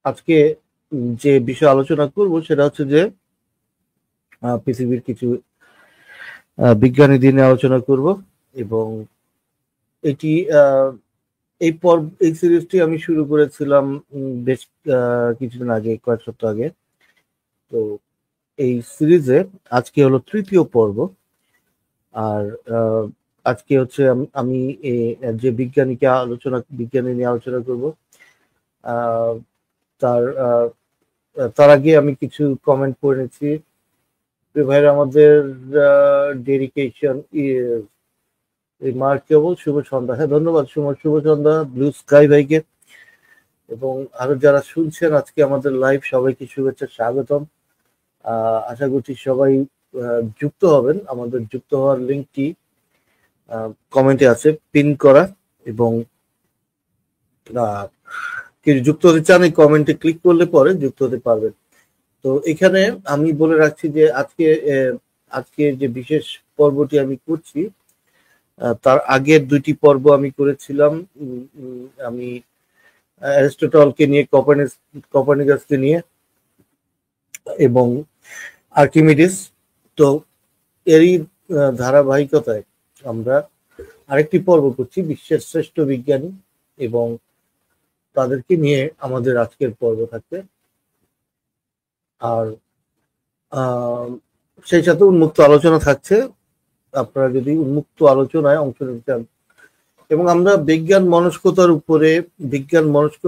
আজকে যে বিষয় আলোচনা করব সেটা হচ্ছে যে পৃথিবীর কিছু বিজ্ঞানী দিয়ে নিয়ে আলোচনা করব এবং এটি এই সিরিজটি আমি শুরু করেছিলাম বেশ কিছুদিন আগে, কয়েক সপ্তাহ আগে। তো এই সিরিজে আজকে হলো তৃতীয় পর্ব। আর আজকে হচ্ছে আমি যে বিজ্ঞানী নিয়ে আলোচনা করব। আহ, তার তার আগে আমি কিছু কমেন্ট করে নিচ্ছি। ভাইরা আমাদের ডেডিকেশন রিমার্কেবল, শুভ সন্ধ্যা। হ্যাঁ, ধন্যবাদ শুভ সন্ধ্যা ব্লু স্কাই ভাইকে এবং আরো যারা শুনছেন আজকে আমাদের লাইভ, সবাইকে শুভেচ্ছা, স্বাগতম। আশা করছি সবাই যুক্ত হবেন। আমাদের যুক্ত হওয়ার লিঙ্কটি কমেন্টে আছে পিন করা, এবং কিছু যুক্ত হতে চান এই কমেন্টে ক্লিক করলে পরে যুক্ত হতে পারবেন। তো এখানে আমি বলে রাখছি যে আজকে যে বিশেষ পর্বটি আমি করছি, তার আগের দুইটি পর্ব আমি করেছিলাম। আমি অ্যারিস্টটলকে নিয়ে, কোপারনিকাসকে নিয়ে এবং আর্কিমিডিস। তো এরই ধারাবাহিকতায় আমরা আরেকটি পর্ব করছি বিশ্বের শ্রেষ্ঠ বিজ্ঞানী, এবং তাদেরকে নিয়ে আমাদের আজকের পর্ব থাকবে। আর সেই সাথে উন্মুক্ত আলোচনা থাকছে। আপনারা যদি উন্মুক্ত আলোচনায় অংশ নিতে চান এবং আমরা বিজ্ঞান মনস্কতার উপরে, বিজ্ঞান মনস্ক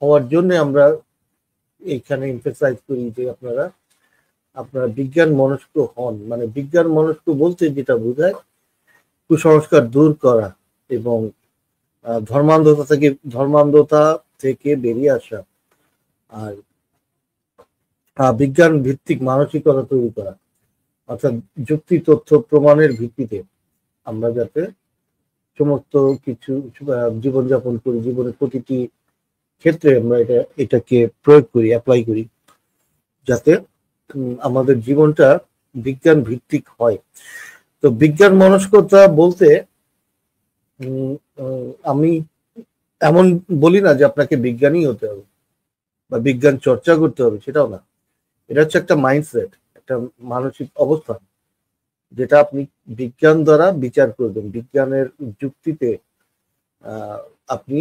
হওয়ার জন্য আমরা এইখানে এমফাসাইজ করি যে আপনারা বিজ্ঞান মনস্ক হন। মানে বিজ্ঞান মনস্ক বলতে যেটা বোঝায় কুসংস্কার দূর করা এবং ধর্মান্ধতা থেকে বেরিয়ে আসা, আর বিজ্ঞান ভিত্তিক মানসিকতা তৈরি করা। অর্থাৎ যুক্তি, তথ্য, প্রমাণের ভিত্তিতে আমরা যাতে সমস্ত কিছু জীবনযাপন করি, জীবনের প্রতিটি ক্ষেত্রে আমরা এটাকে প্রয়োগ করি, অ্যাপ্লাই করি, যাতে আমাদের জীবনটা বিজ্ঞান ভিত্তিক হয়। তো বিজ্ঞান মনস্কতা বলতে আমি এমন বলি না যে আপনাকে বিজ্ঞানী হতে হবে বা বিজ্ঞান চর্চা করতে হবে, সেটাও না। এটা হচ্ছে একটা মাইন্ডসেট, একটা মানসিক অবস্থান, যেটা আপনি বিজ্ঞান দ্বারা বিচার করবেন, বিজ্ঞানের যুক্তিতে আপনি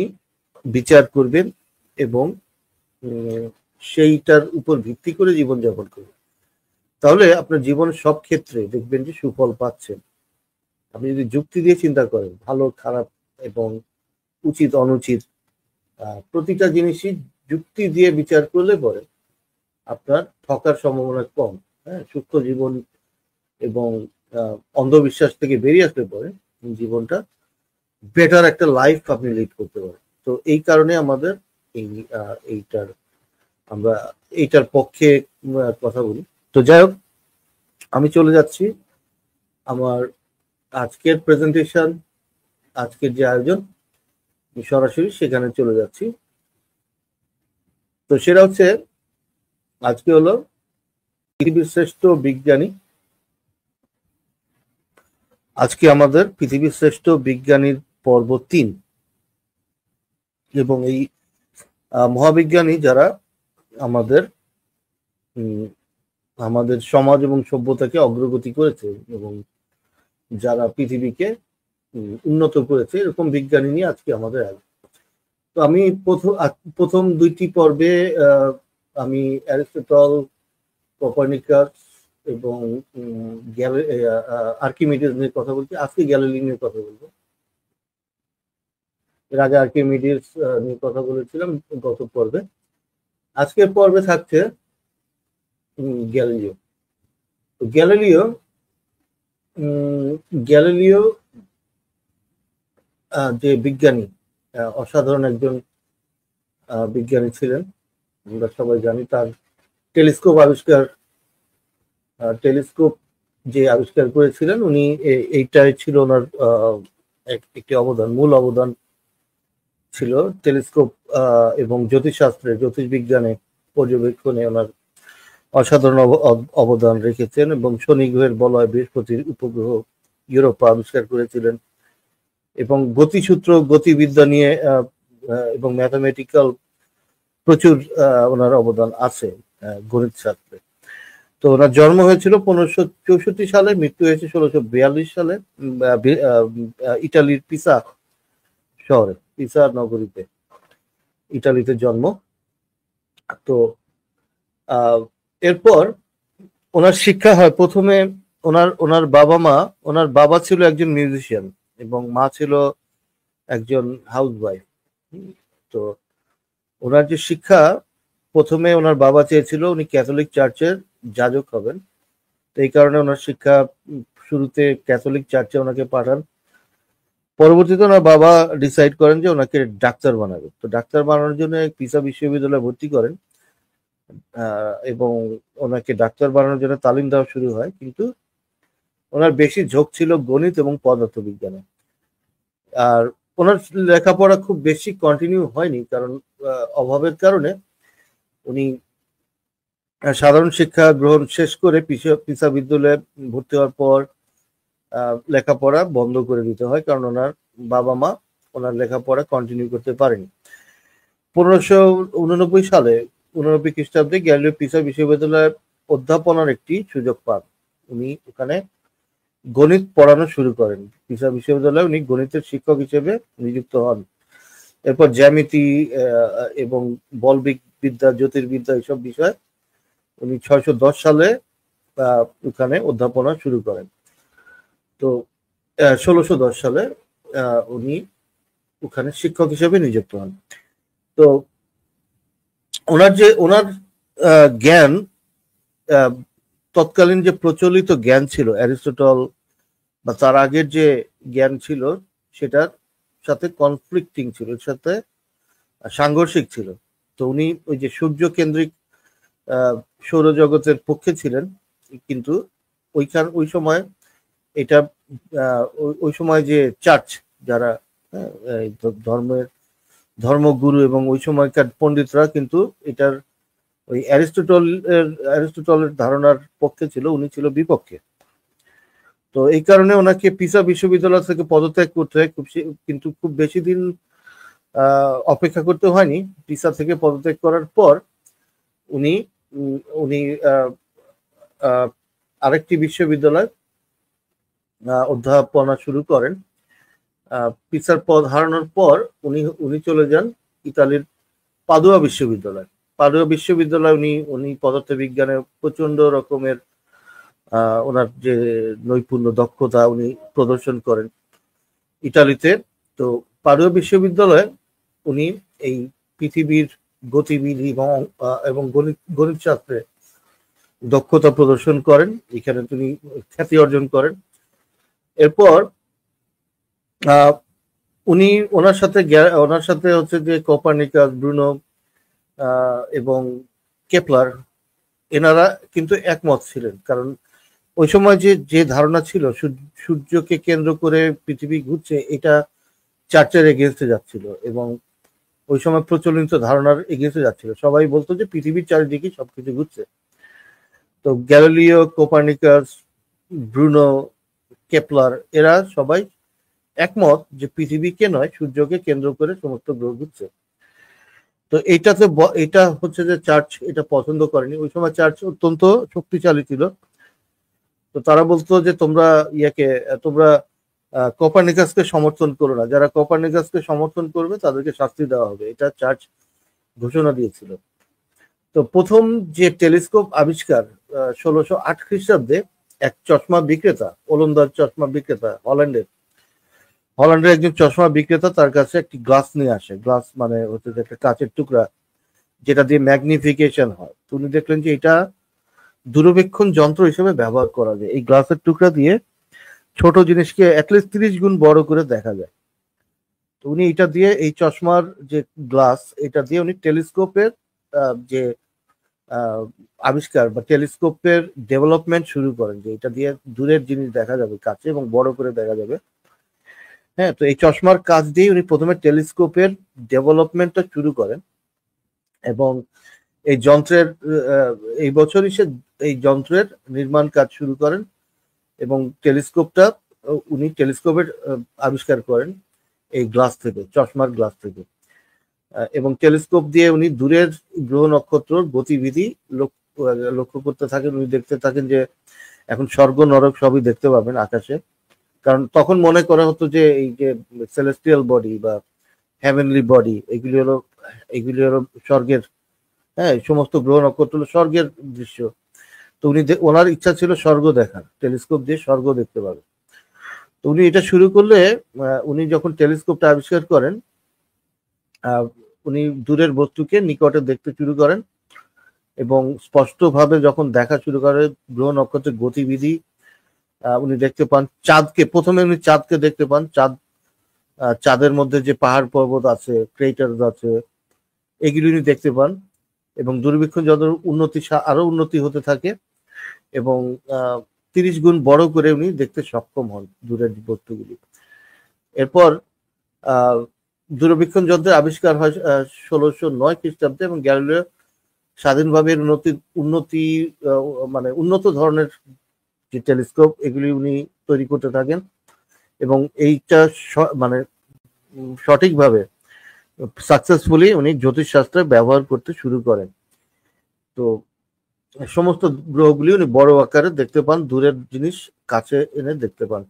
বিচার করবেন এবং সেইটার উপর ভিত্তি করে জীবনযাপন করবেন। তাহলে আপনার জীবনের সব ক্ষেত্রে দেখবেন যে সুফল পাচ্ছেন। আপনি যদি যুক্তি দিয়ে চিন্তা করেন, ভালো খারাপ এবং উচিত অনুচিত প্রতিটা জিনিসই যুক্তি দিয়ে বিচার করলে পরে আপনার ঠকার সম্ভাবনা কম। হ্যাঁ, সুস্থ জীবন এবং অন্ধবিশ্বাস থেকে বেরিয়ে আসলে পরে জীবনটা বেটার একটা লাইফ আপনি লিড করতে পারেন। তো এই কারণে আমাদের আমরা এইটার পক্ষে কথা বলি। তো যাই হোক, আমি চলে যাচ্ছি আমার আজকের প্রেজেন্টেশন, আজকের যে আয়োজন, সরাসরি সেখানে চলে যাচ্ছি। তো সেটা হচ্ছে আজকে হলো পৃথিবীর শ্রেষ্ঠ বিজ্ঞানী। আজকে আমাদের পৃথিবীর শ্রেষ্ঠ বিজ্ঞানীর পর্ব 3, এবং এই মহাবিজ্ঞানী যারা আমাদের সমাজ এবং সভ্যতাকে অগ্রগতি করেছে এবং যারা পৃথিবীকে উন্নত করেছে, এরকম বিজ্ঞানী নিয়ে আজকে আমাদের আলোচনা। তো আমি প্রথম দুইটি পর্বে আমি অ্যারিস্টটল, কোপারনিকাস এবং আর্কিমিডিস নিয়ে কথা বলছি। আজকে গ্যালিলি নিয়ে কথা বলবো। এর আগে আর্কিমিডিস নিয়ে কথা বলেছিলাম গত পর্বে। আজকের পর্বে থাকছে গ্যালিলিও। গ্যালিলিও যে বিজ্ঞানী, অসাধারণ একজন বিজ্ঞানী ছিলেন। আমরা সবাই জানি তার টেলিস্কোপ যে আবিষ্কার করেছিলেন উনি, এইটাই ছিল ওনার একটি মূল অবদান ছিল। টেলিস্কোপ এবং জ্যোতিষবিজ্ঞানে পর্যবেক্ষণে ওনার অসাধারণ অবদান রেখেছেন এবং শনি গ্রহের বলয়, বৃহস্পতির উপগ্রহ ইউরোপা আবিষ্কার করেছিলেন এবং গতিসূত্র, গতিবিদ্যা নিয়ে এবং ম্যাথামেটিক্যাল প্রচুর ওনার অবদান আছে গণিত শাস্ত্রে। তো ওনার জন্ম হয়েছিল 1564 সালে, মৃত্যু হয়েছে 1642 সালে ইটালির পিসা শহরে, পিসা নগরীতে ইটালিতে জন্ম। তো এরপর ওনার শিক্ষা হয় প্রথমে ওনার বাবা ছিল একজন মিউজিশিয়ান এবং মা ছিল একজন হাউসওয়াইফ। তো ওনার যে শিক্ষা, প্রথমে ওনার বাবা চেয়েছিল উনি ক্যাথলিক চার্চের যাজক হবেন, তো এই কারণে ওনার শিক্ষা শুরুতে ক্যাথলিক চার্চে ওনাকে পাঠান। পরবর্তীতে ওনার বাবা ডিসাইড করেন যে ওনাকে ডাক্তার বানাবে, তো ডাক্তার বানানোর জন্য পিসা বিশ্ববিদ্যালয়ে ভর্তি করেন এবং ওনাকে ডাক্তার বানানোর জন্য তালিম দেওয়া শুরু হয়। কিন্তু ওনার বেশি ঝোঁক ছিল গণিত এবং পদার্থবিজ্ঞানে। আর ওনার লেখাপড়া খুব বেশি কন্টিনিউ হয়নি, কারণ অভাবের কারণে উনি সাধারণ শিক্ষা গ্রহণ শেষ করে পিসা বিদ্যালয়ে ভর্তি হওয়ার পর লেখাপড়া বন্ধ করে দিতে হয়, কারণ ওনার বাবা মা ওনার লেখাপড়া কন্টিনিউ করতে পারেনি। 1589 সালে 89 খ্রিস্টাব্দে গ্যালিলিও পিসা বিশ্ববিদ্যালয়ে অধ্যাপনার একটি সুযোগ পান। উনি ওখানে গণিত পড়ানো শুরু করেন। পিসা বিশ্ববিদ্যালয়ে উনি গণিতের শিক্ষক হিসেবে নিযুক্ত হন। এরপর জ্যামিতি এবং বলবিক বিদ্যা, জ্যোতির্বিদ্যা এইসব বিষয় উনি 610 সালে ওখানে অধ্যাপনা শুরু করেন। তো 1610 সালে উনি ওখানে শিক্ষক হিসেবে নিযুক্ত হন। তো ওনার জ্ঞান, তৎকালীন যে প্রচলিত জ্ঞান ছিল অ্যারিস্টটল বা তার আগের যে জ্ঞান ছিল সেটার সাথে কনফ্লিক্টিং ছিল, এর সাথে সাংঘর্ষিক ছিল। তো উনি ওই যে সূর্য কেন্দ্রিক সৌরজগতের পক্ষে ছিলেন, কিন্তু ওই সময় এটা ওই সময় যে চার্চ যারা ধর্মগুরু এবং ওই সময়কার পণ্ডিতরা কিন্তু এটার ওই অ্যারিস্টটলের ধারণার পক্ষে ছিল, উনি ছিল বিপক্ষে। তো এই কারণে ওনাকে পিসা বিশ্ববিদ্যালয় থেকে পদত্যাগ করতে হয়, কিন্তু খুব বেশি দিন অপেক্ষা করতে হয়নি। পিসা থেকে পদত্যাগ করার পর উনি আরেকটি বিশ্ববিদ্যালয় অধ্যাপনা শুরু করেন। পিসার পদ হারানোর পর উনি চলে যান ইতালির পাদুয়া বিশ্ববিদ্যালয়। পাদুয়া বিশ্ববিদ্যালয় উনি পদার্থবিজ্ঞানে প্রচন্ড রকমের ওনার যে নৈপুণ্য, দক্ষতা উনি প্রদর্শন করেন ইটালিতে। তো পাদুয়া বিশ্ববিদ্যালয়ে উনি এই পৃথিবীর গতিবিধি এবং গণিত শাস্ত্রে দক্ষতা প্রদর্শন করেন, এখানে তিনি খ্যাতি অর্জন করেন। এরপর উনি ওনার সাথে হচ্ছে যে কোপারনিকাস, ব্রুনো এবং কেপলার, এনারা কিন্তু একমত ছিলেন, কারণ ওই সময় যে ধারণা ছিল সূর্যকে কেন্দ্র করে পৃথিবী ঘুরছে, এটা চার্চের এগেনস্টে যাচ্ছিল এবং ওই সময় প্রচলিত ধারণার এগেনস্টে যাচ্ছিল। সবাই বলতো যে পৃথিবীর চারিদিকে সবকিছু ঘুরছে। তো গ্যালিলিও, কোপারনিকাস, ব্রুনো, কেপলার এরা সবাই একমত যে পৃথিবীকে নয়, সূর্যকে কেন্দ্র করে সমস্ত গ্রহ ঘুরছে। তো এটা হচ্ছে যে চার্চ এটা পছন্দ করেনি। ওই সময় চার্চ অত্যন্ত শক্তিশালী ছিল। তো তারা বলতো যে তোমরা কোপারনিকাসকে সমর্থন করো না, যারা কোপারনিকাসকে সমর্থন করবে তাদেরকে শাস্তি দেওয়া হবে, এটা চার্চ ঘোষণা দিয়েছিল। তো প্রথম যে টেলিস্কোপ আবিষ্কার 1608 খ্রিস্টাব্দে এক চশমা বিক্রেতা, ওলন্দাজ চশমা বিক্রেতা, হল্যান্ডের একজন চশমা বিক্রেতা তার কাছে একটি গ্লাস নিয়ে আসে। গ্লাস মানে হচ্ছে একটা কাচের টুকরা যেটা দিয়ে ম্যাগনিফিকেশন হয়। উনি দেখলেন যে এটা দূরবীক্ষণ যন্ত্র হিসেবে ব্যবহার করা যায়। এই গ্লাসের টুকরা দিয়ে ছোট জিনিসকে অ্যাটলিস্ট 30 গুণ বড় করে দেখা যায়। তো উনি এটা দিয়ে, এই চশমার যে গ্লাস, এটা দিয়ে উনি টেলিস্কোপের যে আবিষ্কার বা টেলিস্কোপের ডেভেলপমেন্ট শুরু করেন, যে এটা দিয়ে দূরের জিনিস দেখা যাবে কাছে এবং বড় করে দেখা যাবে। হ্যাঁ, তো এই চশমার কাজ দিয়ে উনি প্রথমে টেলিস্কোপের ডেভেলপমেন্টটা শুরু করেন এবং এই যন্ত্রের এই বছরই সে এই যন্ত্রের নির্মাণ কাজ শুরু করেন এবং উনি টেলিস্কোপের আবিষ্কার করেন এই গ্লাস থেকে, চশমার গ্লাস থেকে। এবং টেলিস্কোপ দিয়ে উনি দূরের গ্রহ নক্ষত্রর গতিবিধি লক্ষ্য করতে থাকেন। উনি দেখতে থাকেন যে এখন স্বর্গ নরক সবই দেখতে পাবেন আকাশে, কারণ তখন মনে করা হতো যে এই যে সেলেস্টিয়াল বডি বা হেভেনলি বডি এগুলি হলো স্বর্গের, হ্যাঁ, সমস্ত গ্রহ নক্ষত্র হলো স্বর্গের দৃশ্য। তো ওনার ইচ্ছা ছিল স্বর্গ দেখার, টেলিস্কোপ দিয়ে স্বর্গ দেখতে পাবেন। তো উনি এটা শুরু করলে উনি যখন টেলিস্কোপটা আবিষ্কার করেন, উনি দূরের বস্তুকে নিকটে দেখতে শুরু করেন এবং স্পষ্টভাবে যখন দেখা শুরু করে গ্রহ নক্ষত্রের গতিবিধি উনি দেখতে পান। প্রথমে উনি চাঁদকে দেখতে পান। চাঁদের মধ্যে যে পাহাড় পর্বত আছে, ক্রেটার আছে, এগুলি উনি দেখতে পান এবং দূরবীক্ষণ যত আরো উন্নতি হতে থাকে এবং 30 গুণ বড় করে উনি দেখতে সক্ষম হন দূরের বস্তুগুলি। এরপর দূরবীক্ষণ যন্ত্রের আবিষ্কার হয় 1609 খ্রিস্টাব্দে এবং গ্যালিলিও স্বাধীনভাবে উন্নত ধরনের যে টেলিস্কোপ এগুলি উনি তৈরি করতে থাকেন এবং এইটা সঠিকভাবে সাকসেসফুলি উনি জ্যোতিষশাস্ত্রে ব্যবহার করতে শুরু করেন। তো সমস্ত গ্রহগুলি উনি বড় আকারে দেখতে পান, দূরের জিনিস কাছে এনে দেখতে পান।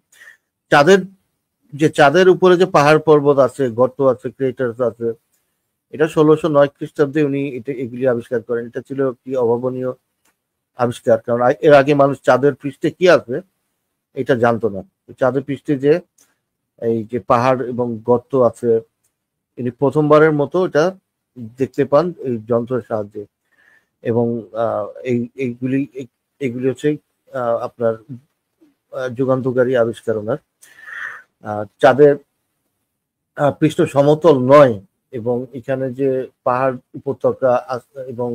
চাঁদের উপরে যে পাহাড় পর্বত আছে, গর্ত আছে, ক্রেটার্স আছে, এটা 1609 খ্রিস্টাব্দে উনি এগুলি আবিষ্কার করেন। এটা ছিল একটি অভাবনীয় আবিষ্কার, কারণ এর আগে মানুষ চাঁদের পৃষ্ঠে কি আছে এটা জানতো না। চাঁদের পৃষ্ঠে যে এই যে পাহাড় এবং গর্ত আছে, ইনি প্রথমবারের মতো এটা দেখতে পান এই যন্ত্রের সাহায্যে। এবং এইগুলি হচ্ছে আপনার যুগান্তকারী আবিষ্কার ওনার। চাঁদের পৃষ্ঠ সমতল নয় এবং এখানে যে পাহাড় উপত্যকা এবং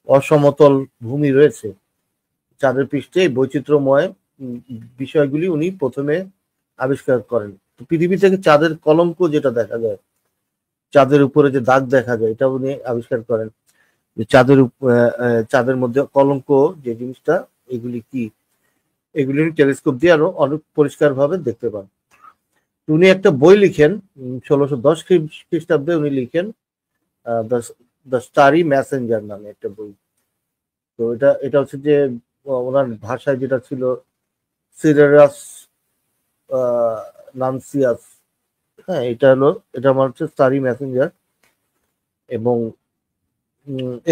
অসমতল ভূমি রয়েছে চাঁদের পৃষ্ঠে, বৈচিত্র্যময় বিষয়গুলি উনি প্রথমে আবিষ্কার করেন। পৃথিবী থেকে চাঁদের কলঙ্ক যেটা দেখা যায়, চাঁদের উপরে যে দাগ দেখা যায়, এটা উনি আবিষ্কার করেন যে চাঁদের মধ্যে কলঙ্ক যে জিনিসটা, এগুলি কি, এগুলি টেলিস্কোপ দিয়ে আরো অনেক পরিষ্কার ভাবে দেখতে পান। উনি একটা বই লিখেন 1610 খ্রিস্টাব্দে, উনি লিখেন দ্য স্টারি মেসেঞ্জার নামে একটা বই। তো এটা হচ্ছে যে ওনার ভাষায় যেটা ছিল সিডারাস নানসিয়াস, হ্যাঁ, এটা আমার হচ্ছে স্টারি মেসেঞ্জার। এবং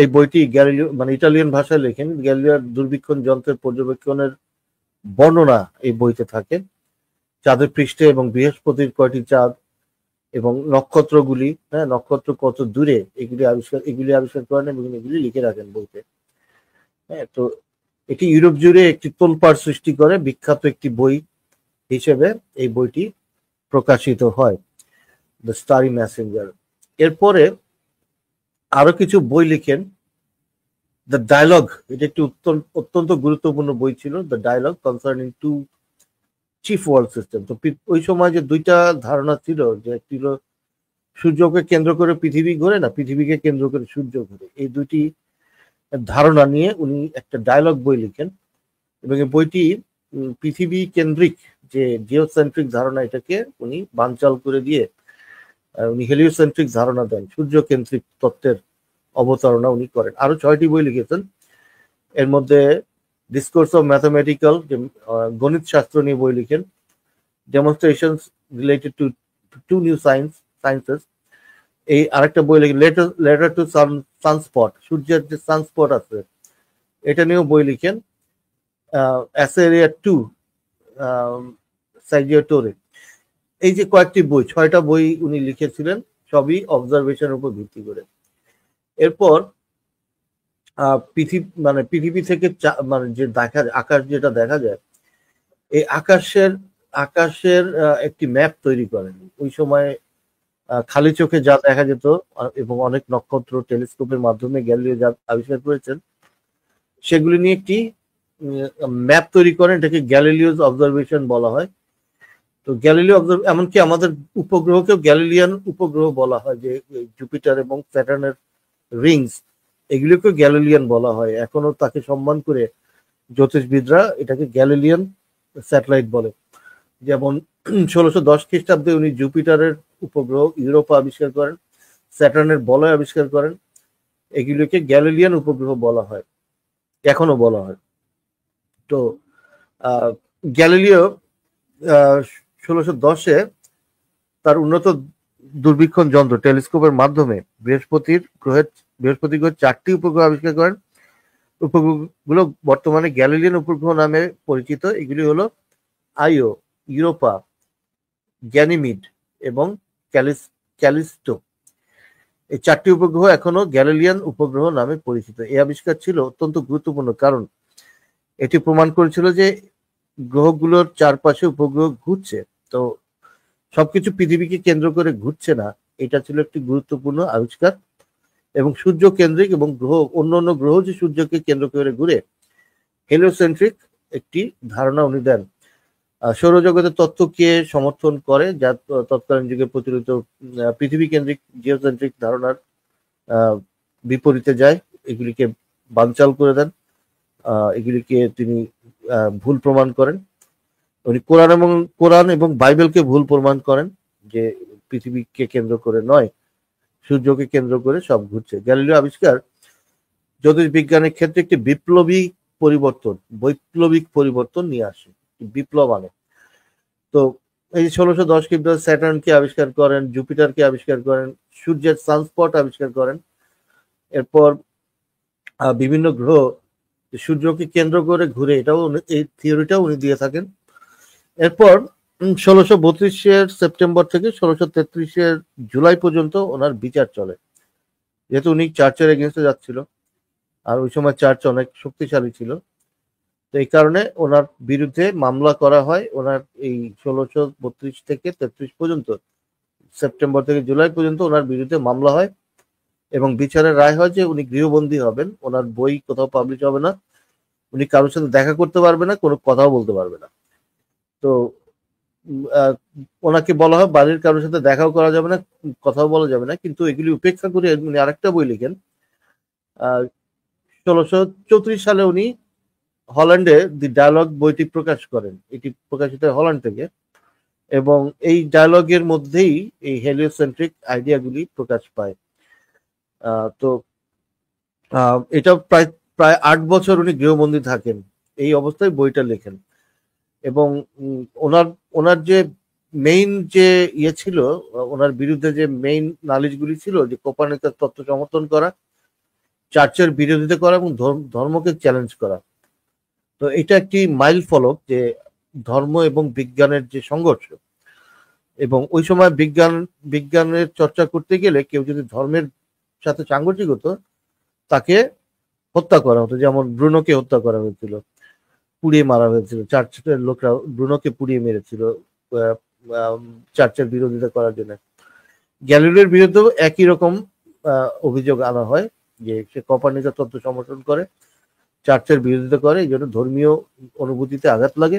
এই বইটি গ্যালিলিও ইটালিয়ান ভাষায় লেখেন। গ্যালিলিওর দূরবীক্ষণ যন্ত্রের পর্যবেক্ষণের বর্ণনা এই বইতে থাকে। চাঁদের পৃষ্ঠে এবং বৃহস্পতির কয়টি চাঁদ এবং নক্ষত্রগুলি, হ্যাঁ, নক্ষত্র কত দূরে, এগুলি আবিষ্কার করেন এবং এগুলি লিখে রাখেন বইতে। হ্যাঁ, তো এটি ইউরোপ জুড়ে একটি তোলপাড় সৃষ্টি করে, বিখ্যাত একটি বই হিসেবে এই বইটি প্রকাশিত হয়, দ্য স্টারি মেসেঞ্জার। এরপরে আরো কিছু বই লিখেন। দ্য ডায়ালগ, এটা একটি অত্যন্ত গুরুত্বপূর্ণ বই ছিল, the dialogue concerning two chief world system. তো ওই সময় যে দুইটা ধারণা ছিল, যে একটি হলো সূর্যকে কেন্দ্র করে পৃথিবী ঘোরে, না পৃথিবীকে কেন্দ্র করে সূর্য ঘোরে, এই দুইটি ধারণা নিয়ে উনি একটা ডায়ালগ বই লিখেন এবং এই বইটি পৃথিবী কেন্দ্রিক যে জিওসেন্ট্রিক ধারণা, এটাকে উনি বানচাল করে দিয়ে উনি হেলিওসেন্ট্রিক ধারণা দেন, সূর্য কেন্দ্রিক তত্ত্বের অবতারণা উনি করেন। আরো 6টি বই লিখেছেন। এর মধ্যে ডিসকোর্স অফ ম্যাথামেটিক্যাল, গণিত শাস্ত্র নিয়ে বই লিখেন। Demonstrations related to to new sciences, এই আরেকটা বই লিখেন। লেটার টু সানস্পট, সূর্যের যে সানস্পট আছে এটা নিয়েও বই লিখেন। অ্যাসেরিয়া 2 সাইজিওটোরে, এই যে কয়েকটি বই, 6টা বই উনি লিখেছিলেন, সবই অবজারভেশনের উপর ভিত্তি করে। এরপর পৃথিবী থেকে যে আকাশ যেটা দেখা যায়, এই আকাশের একটি ম্যাপ তৈরি করেন। ওই সময় খালি চোখে যা দেখা যেত এবং অনেক নক্ষত্র টেলিস্কোপের মাধ্যমে গ্যালিলিও যা আবিষ্কার করেছেন, সেগুলি নিয়ে একটি ম্যাপ তৈরি করেন। এটাকে গ্যালিলিওস অবজারভেশন বলা হয়। তো গ্যালিলিও এমনকি আমাদের উপগ্রহকেও গ্যালিলিয়ান উপগ্রহ বলা হয়, যে জুপিটার এবং স্যাটার্নের রিংস, এগুলোকেও গ্যালিলিয়ান বলা হয়। এখনো তাকে সম্মান করে জ্যোতিষবিদরা এটাকে গ্যালিলিয়ান স্যাটেলাইট বলে। যেমন 1610 খ্রিস্টাব্দে উনি জুপিটারের উপগ্রহ ইউরোপা আবিষ্কার করেন, স্যাটার্নের বলয় আবিষ্কার করেন। এগুলোকে গ্যালিলিয়ান উপগ্রহ বলা হয়, এখনো বলা হয়। তো গ্যালিলিও 1610-এ তার উন্নত দূরবীক্ষণ যন্ত্র টেলিস্কোপের মাধ্যমে বৃহস্পতি গ্রহের 4টি উপগ্রহ আবিষ্কার করেন। উপগ্রহগুলো বর্তমানে গ্যালিলিয়ান উপগ্রহ নামে পরিচিত। এগুলি হলো আইও, ইউরোপা, গ্যানিমিড এবং ক্যালিস্টো। এই 4টি উপগ্রহ এখনো গ্যালিলিয়ান উপগ্রহ নামে পরিচিত। এই আবিষ্কার ছিল অত্যন্ত গুরুত্বপূর্ণ, কারণ এটি প্রমাণ করেছিল যে গ্রহগুলোর চারপাশে উপগ্রহ ঘুরছে। তো সবকিছু পৃথিবীকে কেন্দ্র করে ঘুরছে না, এটা ছিল একটি গুরুত্বপূর্ণ আবিষ্কার। এবং সূর্য কেন্দ্রিক এবং অন্য গ্রহ যে সূর্যকে কেন্দ্র করে ঘুরে, হেলিওসেন্ট্রিক একটি ধারণা উনি দেন। সৌরজগতের তত্ত্বকে সমর্থন করে, যা তৎকালীন যুগে প্রচলিত পৃথিবী কেন্দ্রিক জিওসেন্ট্রিক ধারণার বিপরীতে যায়। এগুলিকে বানচাল করে দেন, এগুলিকে তিনি ভুল প্রমাণ করেন। উনি কোরআন এবং বাইবেলকে ভুল প্রমাণ করেন যে পৃথিবীকে কেন্দ্র করে নয়, সূর্যকে কেন্দ্র করে সব ঘুরছে। গ্যালিলিও আবিষ্কার জ্যোতির্বিজ্ঞানের ক্ষেত্রে একটি বৈপ্লবিক পরিবর্তন নিয়ে আসে, বিপ্লব আনে। তো এই 1610 খ্রিস্টাব্দে স্যাটার্নকে আবিষ্কার করেন, জুপিটারকে আবিষ্কার করেন, সূর্যের সানস্পট আবিষ্কার করেন। এরপর বিভিন্ন গ্রহ সূর্যকে কেন্দ্র করে ঘুরে, এই থিওরিটাও উনি দিয়ে থাকেন। এরপর 1632-এর সেপ্টেম্বর থেকে 1633-এর জুলাই পর্যন্ত ওনার বিচার চলে, যেহেতু উনি চার্চের এগেনস্টে যাচ্ছিল, আর ওই সময় চার্চ অনেক শক্তিশালী ছিল। তো এই কারণে ওনার বিরুদ্ধে মামলা করা হয়। ওনার এই 1632 থেকে 33 পর্যন্ত, সেপ্টেম্বর থেকে জুলাই পর্যন্ত ওনার বিরুদ্ধে মামলা হয় এবং বিচারের রায় হয় যে উনি গৃহবন্দী হবেন, ওনার বই কোথাও পাবলিশ হবে না, উনি কারোর সাথে দেখা করতে পারবে না, কোনো কথাও বলতে পারবে না। তো ওনাকে বলা হয় বাড়ির কারোর সাথে দেখাও করা যাবে না, কথাও বলা যাবে না। কিন্তু এগুলি উপেক্ষা করে উনি আরেকটা বই লিখেন। 1634 সালে উনি হল্যান্ডে দি ডায়ালগ বইটি প্রকাশ করেন। এটি প্রকাশিত হয় হল্যান্ড থেকে, এবং এই ডায়ালগের মধ্যেই এই হেলিওসেন্ট্রিক আইডিয়াগুলি প্রকাশ পায়। তো এটা প্রায় 8 বছর উনি গৃহবন্দী থাকেন, এই অবস্থায় বইটা লেখেন। এবং ওনার যে মেইন যে ছিল, ওনার বিরুদ্ধে যে মেইন নালিশগুলি ছিল, যে কোপার্নিকাস তত্ত্ব সমর্থন করা, চার্চের বিরোধিতা করা এবং ধর্মকে চ্যালেঞ্জ করা। তো এটা একটি মাইল ফলক, যে ধর্ম এবং বিজ্ঞানের যে সংঘর্ষ। এবং ওই সময় বিজ্ঞানের চর্চা করতে গেলে কেউ যদি ধর্মের সাথে সাংঘর্ষিক হতো, তাকে হত্যা করা হতো। যেমন ব্রুনোকে হত্যা করা হয়েছিল, পুড়িয়ে মারা হয়েছিল, চার্চের লোকরা ব্রুনোকে পুড়িয়ে মেরেছিল চার্চের বিরোধিতা করার জন্য। গ্যালিলিওর বিরুদ্ধেও একই রকম অভিযোগ আনা হয়, যে সে কোপার্নিকাস তত্ত্ব সমর্থন করে, চার্চের বিরোধিতা করে, এই জন্য ধর্মীয় অনুভূতিতে আঘাত লাগে।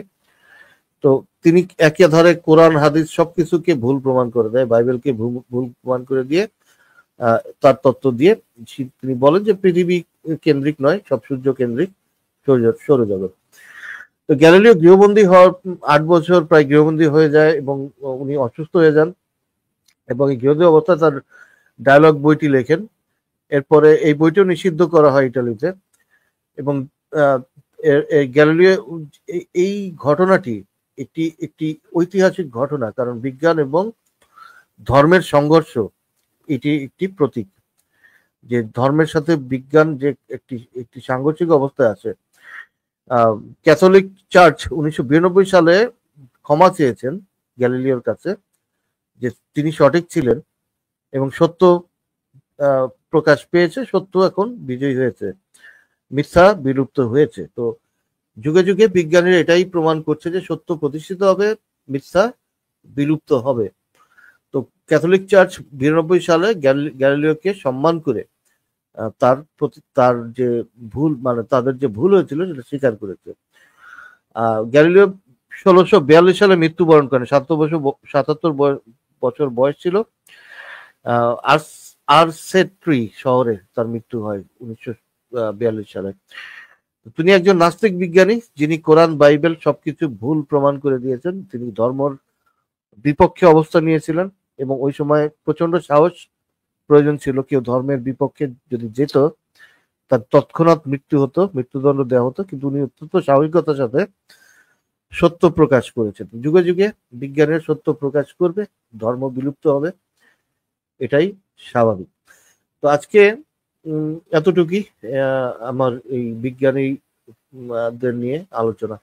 তো তিনি একে ধরে কোরআন হাদিস সবকিছুকে ভুল প্রমাণ করে দেয়, বাইবেলকে ভুল প্রমাণ করে দিয়ে তার তত্ত্ব দিয়ে তিনি বলেন যে পৃথিবী কেন্দ্রিক নয়, সব সূর্য কেন্দ্রিক সৌরজগৎ। তো গ্যালিলিও গৃহবন্দী হওয়ার 8 বছর প্রায় গৃহবন্দী হয়ে যায় এবং উনি অসুস্থ হয়ে যান, এবং এই গৃহবন্দী অবস্থায় তার ডায়ালগ বইটি লেখেন। এরপরে এই বইটিও নিষিদ্ধ করা হয় ইটালিতে। এবং গ্যালিলিও এই ঘটনাটি একটি ঐতিহাসিক ঘটনা, কারণ বিজ্ঞান এবং ধর্মের সংঘর্ষ এটি একটি প্রতীক, যে ধর্মের সাথে বিজ্ঞান যে একটি সাংঘর্ষিক অবস্থায় আছে। ক্যাথলিক চার্চ 1992 সালে ক্ষমা চেয়েছেন গ্যালিলিওর কাছে, যে তিনি সঠিক ছিলেন এবং সত্য প্রকাশ পেয়েছে, সত্য এখন বিজয়ী হয়েছে, মিথ্যা বিলুপ্ত হয়েছে। তো যুগে যুগে বিজ্ঞানীরা এটাই প্রমাণ করছে যে সত্য প্রতিষ্ঠিত হবে, মিথ্যা বিলুপ্ত হবে। তো ক্যাথলিক চার্চ 92 সালে গ্যালিলিওকে সম্মান করে তার যে ভুল, মানে তাদের যে ভুল হয়েছিল সেটা স্বীকার করেছে। গ্যালিলিও 1642 সালে মৃত্যুবরণ করেন, 77 বছর বয়স ছিল। আরসেট্রি শহরে তার মৃত্যু হয় 1942 সালে। তিনি একজন নাস্তিক বিজ্ঞানী, যিনি কোরআন বাইবেল সবকিছু ভুল প্রমাণ করে দিয়েছেন। তিনি ধর্মর বিপক্ষে অবস্থান নিয়েছিলেন এবং ওই সময় প্রচন্ড সাহস প্রয়োজন ছিল, কেউ ধর্মের বিপক্ষে যদি যেত তার তৎক্ষণাৎ মৃত্যু হতো, মৃত্যুদণ্ড দেওয়া হতো, কিন্তু উনি অত্যন্ত সাহসিকতার সাথে সত্য প্রকাশ করেছেন। যুগে যুগে বিজ্ঞানের সত্য প্রকাশ করবে, ধর্ম বিলুপ্ত হবে, এটাই স্বাভাবিক। তো আজকে এতটুকুই আমার এই বিজ্ঞানীদের নিয়ে আলোচনা।